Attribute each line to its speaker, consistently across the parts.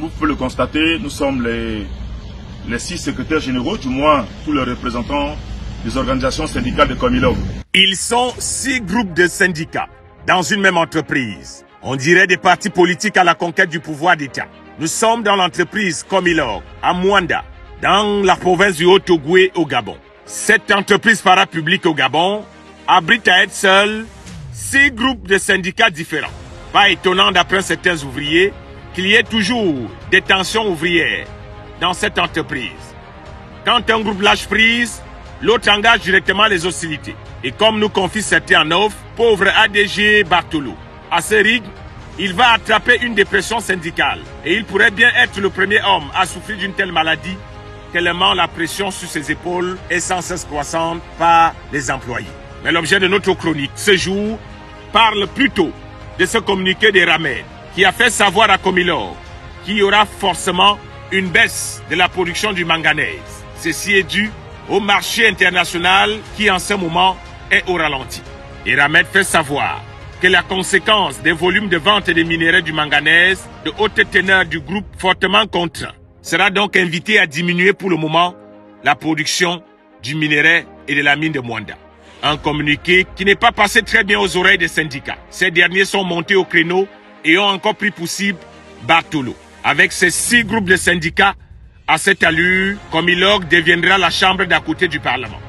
Speaker 1: vous pouvez le constater, nous sommes les 6 secrétaires généraux, du moins tous les représentants des organisations syndicales de Comilog.
Speaker 2: Ils sont 6 groupes de syndicats dans une même entreprise. On dirait des partis politiques à la conquête du pouvoir d'État. Nous sommes dans l'entreprise Comilog, à Mwanda, dans la province du Haut-Ogooué au Gabon. Cette entreprise parapublique au Gabon abrite à elle seule 6 groupes de syndicats différents. Pas étonnant d'après certains ouvriers qu'il y ait toujours des tensions ouvrières dans cette entreprise. Quand un groupe lâche prise, l'autre engage directement les hostilités. Et comme nous confie certains en offre, pauvre ADG Bartolo, à ce rythme, il va attraper une dépression syndicale. Et il pourrait bien être le premier homme à souffrir d'une telle maladie, tellement la pression sur ses épaules est sans cesse croissante par les employés. Mais l'objet de notre chronique ce jour parle plutôt de ce communiqué des Ramed qui a fait savoir à Comilog qu'il y aura forcément une baisse de la production du manganèse. Ceci est dû au marché international qui en ce moment est au ralenti. Et Ramed fait savoir que la conséquence des volumes de vente des minéraux du manganèse de haute teneur du groupe fortement contraint sera donc invité à diminuer pour le moment la production du minerai et de la mine de Mwanda. Un communiqué qui n'est pas passé très bien aux oreilles des syndicats. Ces derniers sont montés au créneau et ont encore pris pour cible Bartolo. Avec ces 6 groupes de syndicats, à cette allure, Comilog deviendra la chambre d'à côté du Parlement.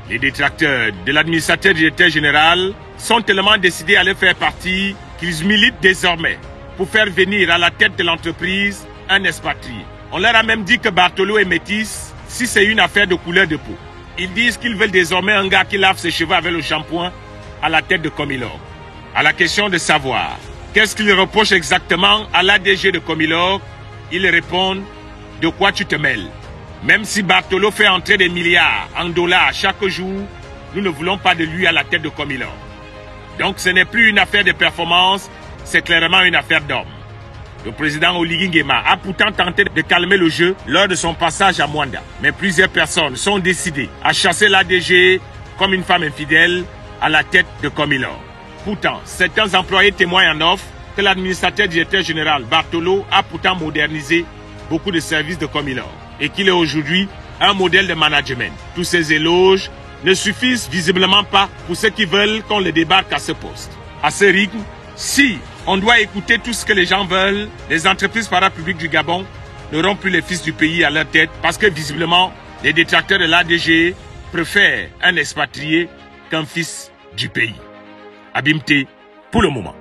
Speaker 2: Les détracteurs de l'administrateur directeur général sont tellement décidés à le faire partie qu'ils militent désormais pour faire venir à la tête de l'entreprise un expatrié. On leur a même dit que Bartolo est métis si c'est une affaire de couleur de peau. Ils disent qu'ils veulent désormais un gars qui lave ses cheveux avec le shampoing à la tête de Comilog. À la question de savoir qu'est-ce qu'ils reprochent exactement à l'ADG de Comilog, ils répondent: de quoi tu te mêles? Même si Bartolo fait entrer des milliards en dollars chaque jour, nous ne voulons pas de lui à la tête de Comilog. Donc ce n'est plus une affaire de performance, c'est clairement une affaire d'homme. Le président Oligui Nguema a pourtant tenté de calmer le jeu lors de son passage à Mwanda. Mais plusieurs personnes sont décidées à chasser l'ADG comme une femme infidèle à la tête de Comilog. Pourtant, certains employés témoignent en offre que l'administrateur directeur général Bartolo a pourtant modernisé beaucoup de services de Comilog et qu'il est aujourd'hui un modèle de management. Tous ces éloges ne suffisent visiblement pas pour ceux qui veulent qu'on le débarque à ce poste. À ce rythme, si on doit écouter tout ce que les gens veulent, les entreprises parapubliques du Gabon n'auront plus les fils du pays à leur tête parce que visiblement, les détracteurs de l'ADG préfèrent un expatrié qu'un fils du pays. Abimté pour le moment.